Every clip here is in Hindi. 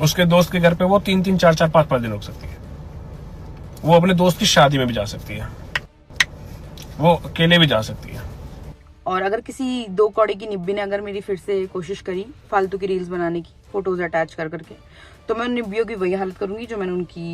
उसके दोस्त के घर पे वो 3-3, 4-4, 5-5 दिन रुक सकती है। वो अपने दोस्त की शादी में भी जा सकती है, वो अकेले भी जा सकती है। और अगर किसी 2 कौड़ी की निब्बी ने अगर मेरी फिर से कोशिश करी फालतू की रील्स बनाने की, फोटोज अटैच कर करके, तो मैं उन निब्बियों की वही हालत करूंगी जो मैंने उनकी।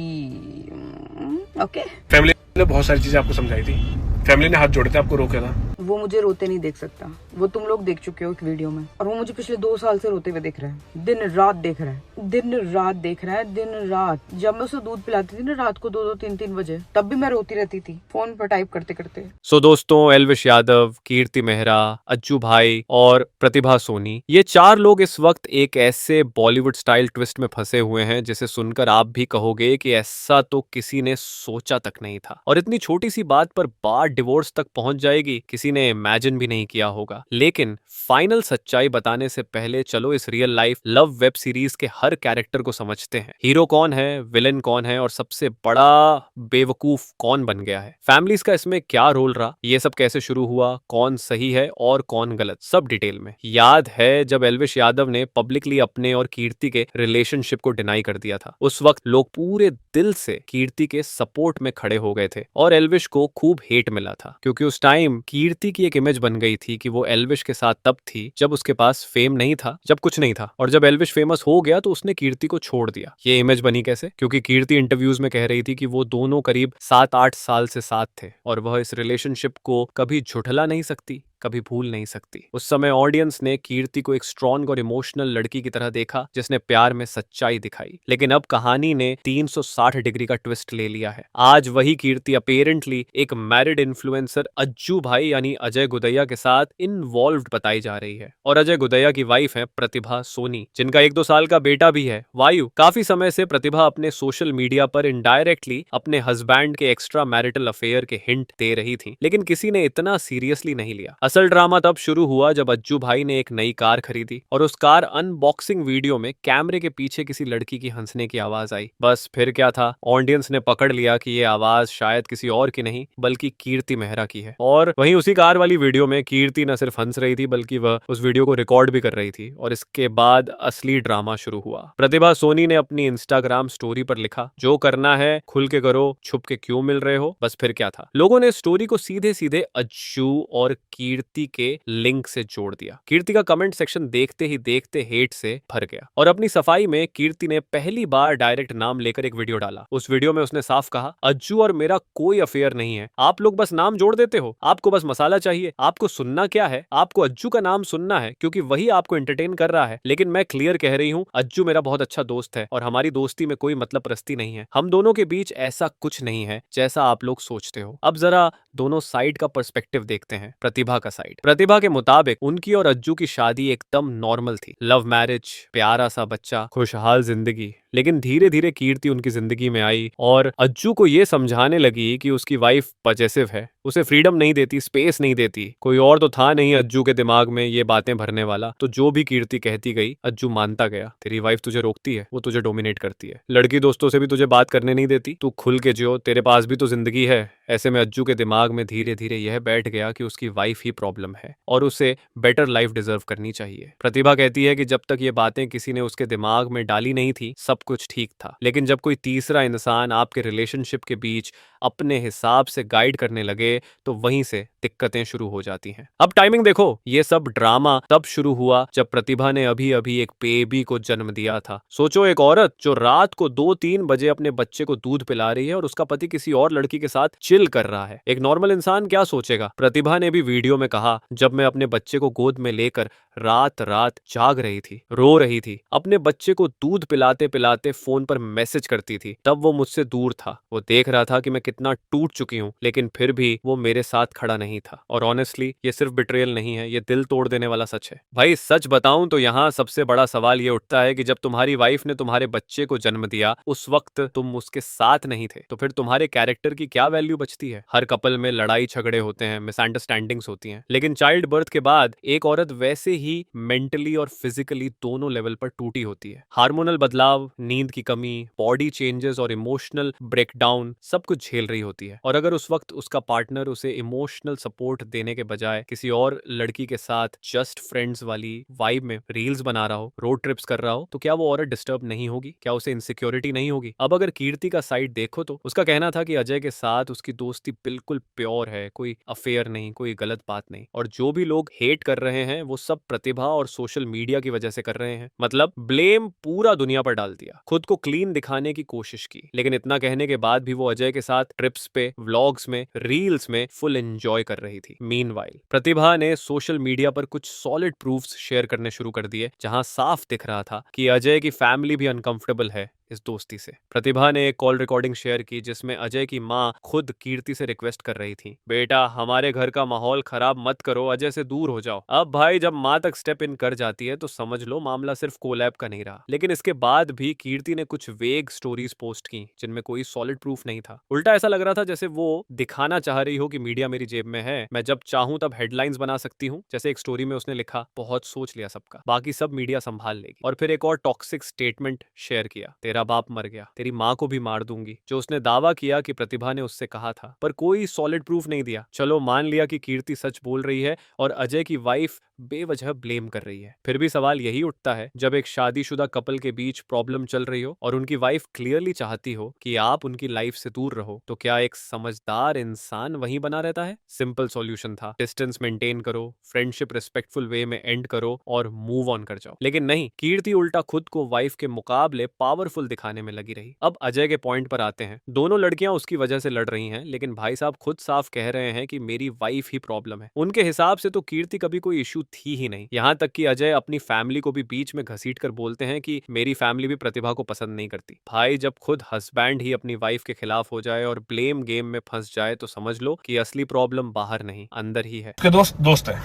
ओके, फैमिली ने बहुत सारी चीजें आपको समझाई थी, फैमिली ने हाथ जोड़े थे, आपको रोका था। वो मुझे रोते नहीं देख सकता, वो तुम लोग देख चुके हो एक वीडियो में, और वो मुझे पिछले 2 साल से रोते हुए देख रहा है, दिन रात देख रहा है, दिन रात देख रहा है, दिन रात। जब मैं उसे दूध पिलाती थी ना रात को 2-2, 3-3 बजे, तब भी मैं रोती रहती थी फोन पर टाइप करते करते। सो दोस्तों, एल्विश यादव, कीर्ति मेहरा, अज्जू भाई और प्रतिभा सोनी, ये 4 लोग इस वक्त एक ऐसे बॉलीवुड स्टाइल ट्विस्ट में फंसे हुए हैं जिसे सुनकर आप भी कहोगे कि ऐसा तो किसी ने सोचा तक नहीं था, और इतनी छोटी सी बात पर बात डिवोर्स तक पहुंच जाएगी, किसी ने इमेजिन भी नहीं किया होगा। लेकिन फाइनल सच्चाई बताने से पहले चलो इस real life love web series के हर कैरेक्टर को समझते हैं। हीरो कौन है, विलेन कौन है, और सबसे बड़ा बेवकूफ कौन बन गया है। फैमिलीज का इसमें क्या रोल रहा, ये सब कैसे शुरू हुआ, कौन सही है और कौन गलत, सब डिटेल में। याद है जब एल्विश यादव ने पब्लिकली अपने और कीर्ति के रिलेशनशिप को डिनाई कर दिया था, उस वक्त लोग पूरे दिल से कीर्ति के सपोर्ट में खड़े हो गए थे, और एल्विश को खूब हेट मिला था, क्योंकि उस टाइम कीर्ति की एक इमेज बन गई थी कि वो एल्विश के साथ तब थी जब उसके पास फेम नहीं था, जब कुछ नहीं था, और जब एल्विश फेमस हो गया तो उसने कीर्ति को छोड़ दिया। ये इमेज बनी कैसे? क्योंकि कीर्ति इंटरव्यूज में कह रही थी कि वो दोनों करीब 7-8 साल से साथ थे, और वह इस रिलेशनशिप को कभी झुठला नहीं सकती, कभी भूल नहीं सकती। उस समय ऑडियंस ने कीर्ति को एक स्ट्रॉन्ग और इमोशनल लड़की की तरह देखा जिसने प्यार में सच्चाई दिखाई। लेकिन अब कहानी ने 360 डिग्री का ट्विस्ट ले लिया है। आज वही कीर्ति अपेरेंटली एक मैरिड इन्फ्लुएंसर अज्जू भाई यानी अजय गुदैया के साथ इन्वॉल्व्ड बताई जा रही है, और अजय गुदैया की वाइफ है प्रतिभा सोनी, जिनका 1-2 साल का बेटा भी है, वायु। काफी समय से प्रतिभा अपने सोशल मीडिया पर इनडायरेक्टली अपने हस्बैंड के एक्स्ट्रा मैरिटल अफेयर के हिंट दे रही थी, लेकिन किसी ने इतना सीरियसली नहीं लिया। असल ड्रामा तब शुरू हुआ जब अज्जू भाई ने एक नई कार खरीदी, और उस कार अनबॉक्सिंग वीडियो में कैमरे के पीछे किसी लड़की की हंसने की आवाज आई। बस फिर क्या था, ऑडियंस ने पकड़ लिया कि ये आवाज शायद किसी और की नहीं बल्कि कीर्ति मेहरा की है। और वहीं उसी कार वाली वीडियो में कीर्ति न सिर्फ हंस रही थी बल्कि वह उस वीडियो को रिकॉर्ड भी कर रही थी, और इसके बाद असली ड्रामा शुरू हुआ। प्रतिभा सोनी ने अपनी इंस्टाग्राम स्टोरी पर लिखा, जो करना है खुल के करो, छुप के क्यों मिल रहे हो। बस फिर क्या था, लोगों ने स्टोरी को सीधे सीधे अज्जू और कीर्ति के लिंक से जोड़ दिया। कीर्ति का कमेंट सेक्शन देखते ही देखते हेट से भर गया, और अपनी सफाई में कीर्ति ने पहली बार डायरेक्ट नाम लेकर एक वीडियो डाला। उस वीडियो में उसने साफ कहा, अज्जू और मेरा कोई अफेयर नहीं है, आप लोग बस नाम जोड़ देते हो, आपको बस मसाला चाहिए, आपको सुनना क्या है, आपको अज्जू का नाम सुनना है क्योंकि वही आपको एंटरटेन कर रहा है। लेकिन मैं क्लियर कह रही हूँ, अज्जू मेरा बहुत अच्छा दोस्त है, और हमारी दोस्ती में कोई मतलब परस्ती नहीं है, हम दोनों के बीच ऐसा कुछ नहीं है जैसा आप लोग सोचते हो। अब जरा दोनों साइड का पर्सपेक्टिव देखते हैं। प्रतिभा का साइड। प्रतिभा के मुताबिक उनकी और अज्जू की शादी एकदम नॉर्मल थी, लव मैरिज, प्यारा सा बच्चा, खुशहाल जिंदगी। लेकिन धीरे धीरे कीर्ति उनकी जिंदगी में आई और अज्जू को ये समझाने लगी कि उसकी वाइफ पजेसिव है, उसे फ्रीडम नहीं देती, स्पेस नहीं देती। कोई और तो था नहीं अज्जू के दिमाग में ये बातें भरने वाला, तो जो भी कीर्ति कहती गई अज्जू मानता गया। तेरी वाइफ तुझे रोकती है, वो तुझे डोमिनेट करती है, लड़की दोस्तों से भी तुझे बात करने नहीं देती, तू खुल के जियो, तेरे पास भी तो जिंदगी है। ऐसे में अज्जू के दिमाग में धीरे धीरे यह बैठ गया कि उसकी वाइफ ही प्रॉब्लम है और उसे बेटर लाइफ डिजर्व करनी चाहिए। प्रतिभा कहती है कि जब तक ये बातें किसी ने उसके दिमाग में डाली नहीं थी सब कुछ ठीक था, लेकिन जब कोई तीसरा इंसान आपके रिलेशनशिप के बीच अपने हिसाब से गाइड करने लगे तो वहीं से दिक्कतें शुरू हो जाती हैं। अब टाइमिंग देखो, ये सब ड्रामा तब शुरू हुआ जब प्रतिभा ने अभी अभी एक बेबी को जन्म दिया था। सोचो, एक औरत जो रात को 2-3 बजे अपने बच्चे को दूध पिला रही है और उसका पति किसी और लड़की के साथ चिल कर रहा है। एक नॉर्मल इंसान क्या सोचेगा? प्रतिभा ने भी वीडियो में कहा, जब मैं अपने बच्चे को गोद में लेकर रात रात जाग रही थी, रो रही थी, अपने बच्चे को दूध पिलाते पिलाते फोन पर मैसेज करती थी, तब वो मुझसे दूर था, वो देख रहा था कि मैं कितना टूट चुकी हूँ, लेकिन फिर भी वो मेरे साथ खड़ा नहीं था। और ऑनेस्टली ये सिर्फ बिट्रेयल नहीं है, ये दिल तोड़ देने वाला सच है। भाई सच बताऊं तो यहाँ सबसे बड़ा सवाल ये उठता है कि जब तुम्हारी वाइफ ने तुम्हारे बच्चे को जन्म दिया उस वक्त तुम उसके साथ नहीं थे, तो फिर तुम्हारे कैरेक्टर की क्या वैल्यू बचती है? हर कपल में लड़ाई झगड़े होते हैं, मिसअंडरस्टैंडिंग्स होती हैं, लेकिन चाइल्ड बर्थ के बाद एक औरत वैसे ही मेंटली और फिजिकली दोनों लेवल पर टूटी होती है। हार्मोनल बदलाव, नींद की कमी, बॉडी चेंजेस और इमोशनल ब्रेकडाउन सब कुछ झेल रही होती है। और अगर उस वक्त उसका पार्टनर उसे इमोशनल सपोर्ट देने के बजाय किसी और लड़की के साथ जस्ट फ्रेंड्स वाली वाइब में रील्स बना रहा हो, रोड ट्रिप्स कर रहा हो, तो क्या वो औरत डिस्टर्ब नहीं होगी? क्या उसे इनसिक्योरिटी नहीं होगी? अब अगर कीर्ति का साइड देखो तो उसका कहना था कि अजय के साथ उसकी दोस्ती बिल्कुल प्योर है, कोई अफेयर नहीं, कोई गलत बात नहीं, और जो भी लोग हेट कर रहे हैं वो सब प्रतिभा और सोशल मीडिया की वजह से कर रहे हैं। मतलब ब्लेम पूरा दुनिया पर डाल दिया, खुद को क्लीन दिखाने की कोशिश की। लेकिन इतना कहने के बाद भी वो अजय के साथ ट्रिप्स पे, व्लॉग्स में, रील्स में फुल एंजॉय कर रही थी। मीनवाइल प्रतिभा ने सोशल मीडिया पर कुछ सॉलिड प्रूफ्स शेयर करने शुरू कर दिए, जहां साफ दिख रहा था कि अजय की फैमिली भी अनकंफर्टेबल है इस दोस्ती से। प्रतिभा ने एक कॉल रिकॉर्डिंग शेयर की जिसमें अजय की माँ खुद कीर्ति से रिक्वेस्ट कर रही थी, बेटा हमारे घर का माहौल खराब मत करो, अजय से दूर हो जाओ। अब भाई जब माँ तक स्टेप इन कर जाती है तो समझ लो मामला सिर्फ कोलैब का नहीं रहा। लेकिन इसके बाद भी कीर्ति ने कुछ वेग स्टोरीज पोस्ट की जिनमें कोई सॉलिड प्रूफ नहीं था। उल्टा ऐसा लग रहा था जैसे वो दिखाना चाह रही हो कि मीडिया मेरी जेब में है, मैं जब चाहूं तब हेडलाइंस बना सकती हूँ। जैसे एक स्टोरी में उसने लिखा, बहुत सोच लिया सबका, बाकी सब मीडिया संभाल लेगी। और फिर एक और टॉक्सिक स्टेटमेंट शेयर किया, तेरा बाप मर गया, तेरी माँ को भी मार दूंगी, जो उसने दावा किया कि प्रतिभा ने उससे कहा था, पर कोई सॉलिड प्रूफ नहीं दिया। चलो मान लिया कि कीर्ति सच बोल रही है और अजय की वाइफ बेवजह ब्लेम कर रही है, फिर भी सवाल यही उठता है, जब एक शादीशुदा कपल के बीच प्रॉब्लम चल रही हो और उनकी वाइफ क्लियरली चाहती हो कि आप उनकी लाइफ से दूर रहो, तो क्या एक समझदार इंसान वहीं बना रहता है? सिंपल सॉल्यूशन था, डिस्टेंस मेंटेन करो, फ्रेंडशिप रिस्पेक्टफुल वे में एंड करो और मूव ऑन कर जाओ। लेकिन नहीं, कीर्ति उल्टा खुद को वाइफ के मुकाबले पावरफुल दिखाने में लगी रही। अब अजय के पॉइंट पर आते हैं। दोनों लड़कियां उसकी वजह से लड़ रही हैं, लेकिन भाई साहब खुद साफ कह रहे हैं कि मेरी वाइफ ही प्रॉब्लम है। उनके हिसाब से तो कीर्ति कभी कोई इशू थी ही नहीं। यहां तक कि अजय अपनी फैमिली को भी बीच में घसीट कर बोलते हैं कि मेरी फैमिली भी प्रतिभा को पसंद नहीं करती। भाई जब खुद हस्बैंड ही अपनी वाइफ के खिलाफ हो जाए और ब्लेम गेम में फंस जाए तो समझ लो कि असली प्रॉब्लम बाहर नहीं अंदर ही है। उसके दोस्त है,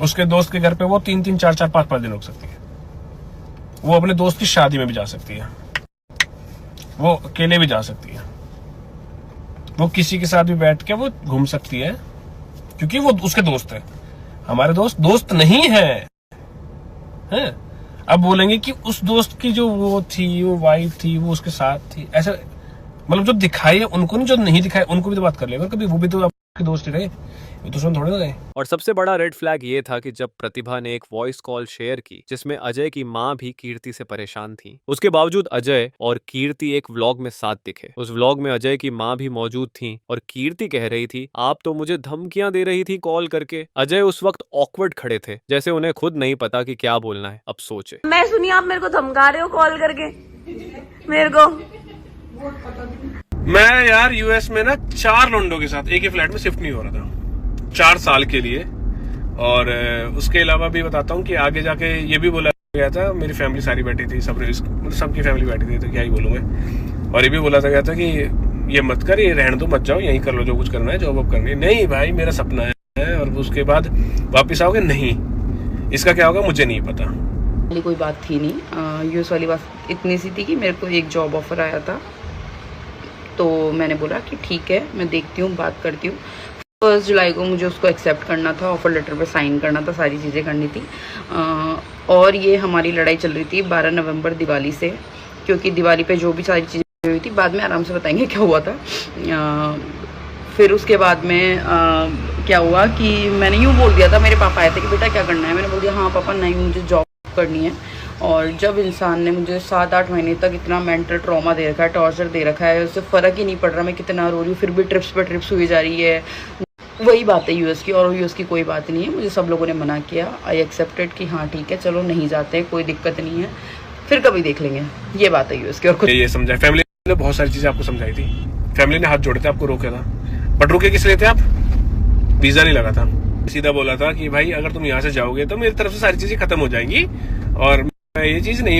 उसके दोस्त के घर पे वो 3-3, 4-4, 5-5 दिन रुक सकती है। वो अपने दोस्त की शादी में भी जा सकती है, वो अकेले भी जा सकती है, वो किसी के साथ भी बैठ के वो घूम सकती है, क्योंकि वो उसके दोस्त है। हमारे दोस्त नहीं है। अब बोलेंगे कि उस दोस्त की जो वो थी, वो वाइफ थी, वो उसके साथ थी, ऐसा मतलब जो दिखाई है उनको नहीं, जो नहीं दिखाई उनको भी तो बात कर लेगा कभी, वो भी तो आपके दोस्त ही रहे, दुश्मन थोड़े ना रहे। और सबसे बड़ा रेड फ्लैग ये था कि जब प्रतिभा ने एक वॉइस कॉल शेयर की जिसमें अजय की माँ भी कीर्ति से परेशान थी, उसके बावजूद अजय और कीर्ति एक व्लॉग में साथ दिखे। उस व्लॉग में अजय की माँ भी मौजूद थी और कीर्ति कह रही थी, आप तो मुझे धमकियां दे रही थी कॉल करके। अजय उस वक्त ऑकवर्ड खड़े थे, जैसे उन्हें खुद नहीं पता कि क्या बोलना है। अब सोचे, मैं सुनी आप मेरे को धमका रहे हो कॉल करके मेरे को। मैं यार यूएस में ना 4 लोंडो के साथ एक ही फ्लैट में शिफ्ट नहीं हो रहा था 4 साल के लिए। और उसके अलावा भी बताता हूँ कि आगे जाके ये भी बोला गया था, मेरी फैमिली सारी बैठी थी, सबकी फैमिली बैठी थी, तो क्या ही बोलूँ मैं। और ये भी बोला गया था कि ये मत कर, ये रहने दो, मत जाओ, यहीं कर लो जो कुछ करना है, जॉब वॉब करनी है। नहीं भाई मेरा सपना है, और उसके बाद वापिस आओगे, नहीं इसका क्या होगा मुझे नहीं पता। कोई बात थी नहीं, यूएस वाली बात इतनी सी थी कि मेरे को एक जॉब ऑफर आया था, तो मैंने बोला कि ठीक है मैं देखती हूँ, बात करती हूँ। 1 जुलाई को मुझे उसको एक्सेप्ट करना था, ऑफर लेटर पे साइन करना था, सारी चीज़ें करनी थी। और ये हमारी लड़ाई चल रही थी 12 नवंबर दिवाली से, क्योंकि दिवाली पे जो भी सारी चीज़ें हुई थी, बाद में आराम से बताएंगे क्या हुआ था। फिर उसके बाद में क्या हुआ कि मैंने यूँ बोल दिया था, मेरे पापा आए थे कि बेटा क्या करना है, मैंने बोल दिया हाँ पापा नहीं मुझे जॉब करनी है। और जब इंसान ने मुझे 7-8 महीने तक इतना मेंटल ट्रॉमा दे रखा है, टॉर्चर दे रखा है, उससे फ़र्क ही नहीं पड़ रहा मैं कितना रो रही हूँ, फिर भी ट्रिप्स पे ट्रिप्स हुई जा रही है। वही बात है यूएस की, और यूएस की कोई बात नहीं है। मुझे सब लोगों ने मना किया, आई एक्सेप्टेड कि हाँ ठीक है चलो नहीं जाते, कोई दिक्कत नहीं है, फिर कभी देख लेंगे। ये बात है यूएस की। और कुछ ये समझा, फैमिली ने बहुत सारी चीजें आपको समझाई थी, फैमिली ने हाथ जोड़े थे, आपको रोके था, बट रुके किस लिए थे आप? वीजा नहीं लगा था, सीधा बोला था कि भाई अगर तुम यहाँ से जाओगे तो मेरी तरफ से सारी चीजें खत्म हो जाएंगी और मैं ये चीज नहीं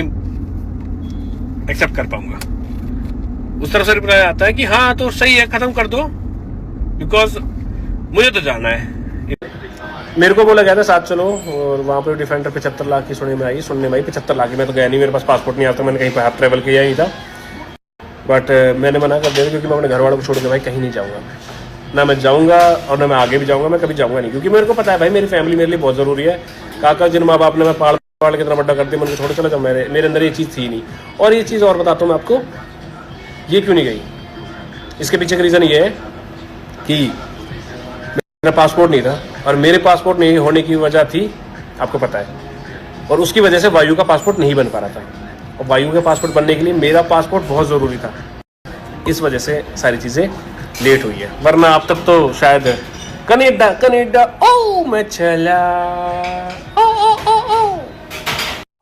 एक्सेप्ट कर पाऊंगा। उस तरफ से रिप्लाई आता है कि हाँ तो सही है, खत्म कर दो, बिकॉज मुझे तो जाना है। मेरे को बोला गया था साथ चलो, और वहां पे डिफेंडर 75 लाख की सुनने में आई 75 लाख की। मैं तो गया नहीं, मेरे पास पासपोर्ट नहीं आता, मैंने कहीं पर ट्रेवल किया ही था, बट मैंने मना कर दिया क्योंकि मैं अपने घर वालों को छोड़ के भाई कहीं नहीं जाऊंगा, ना मैं जाऊंगा और ना मैं आगे भी जाऊंगा, मैं कभी जाऊंगा नहीं, क्योंकि मेरे को पता है भाई मेरी फैमिली मेरे लिए बहुत जरूरी है। काका जिन माँ बाप ने मैं पाल वाले कितना बड़ा कर दिया, मैंने छोड़ चला जाओ, मेरे अंदर ये चीज़ थी नहीं। और ये चीज़ और बताता हूँ मैं आपको, ये क्यों नहीं गई, इसके पीछे का रीज़न ये है कि मेरा पासपोर्ट नहीं था, और मेरे पासपोर्ट नहीं होने की वजह थी आपको पता है, और उसकी वजह से वायु का पासपोर्ट नहीं बन पा रहा था, और वायु का पासपोर्ट बनने के लिए मेरा पासपोर्ट बहुत ज़रूरी था। इस वजह से सारी चीज़ें लेट हुई है, वरना अब तक तो शायद कनेडा कनेडा ओ मैं चला ओ ओ ओ ओ।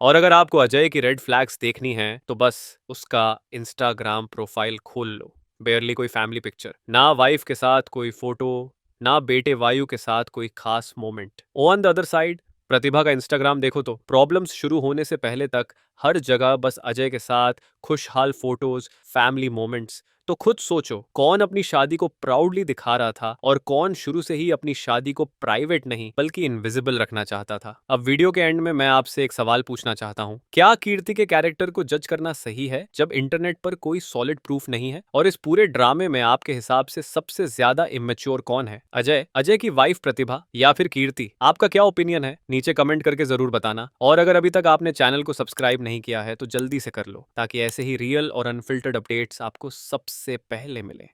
और अगर आपको अजय की रेड फ्लैग्स देखनी है तो बस उसका इंस्टाग्राम प्रोफाइल खोल लो। बेयरली कोई फैमिली पिक्चर, ना वाइफ के साथ कोई फोटो, ना बेटे वायु के साथ कोई खास moment. On the other side Pratibha का इंस्टाग्राम देखो तो प्रॉब्लम्स शुरू होने से पहले तक हर जगह बस अजय के साथ खुशहाल फोटोज, फैमिली मोमेंट्स। तो खुद सोचो कौन अपनी शादी को प्राउडली दिखा रहा था और कौन शुरू से ही अपनी शादी को प्राइवेट नहीं बल्कि इनविजिबल रखना चाहता था। अब वीडियो के एंड में मैं आपसे एक सवाल पूछना चाहता हूँ, क्या कीर्ति के कैरेक्टर को जज करना सही है जब इंटरनेट पर कोई सॉलिड प्रूफ नहीं है? और इस पूरे ड्रामे में आपके हिसाब से सबसे ज्यादा इमेच्योर कौन है, अजय की वाइफ प्रतिभा या फिर कीर्ति? आपका क्या ओपिनियन है नीचे कमेंट करके जरूर बताना। और अगर अभी तक आपने चैनल को सब्सक्राइब नहीं किया है तो जल्दी से कर लो, ताकि ऐसे ही रियल और अनफिल्टर्ड अपडेट्स आपको सबसे पहले मिले।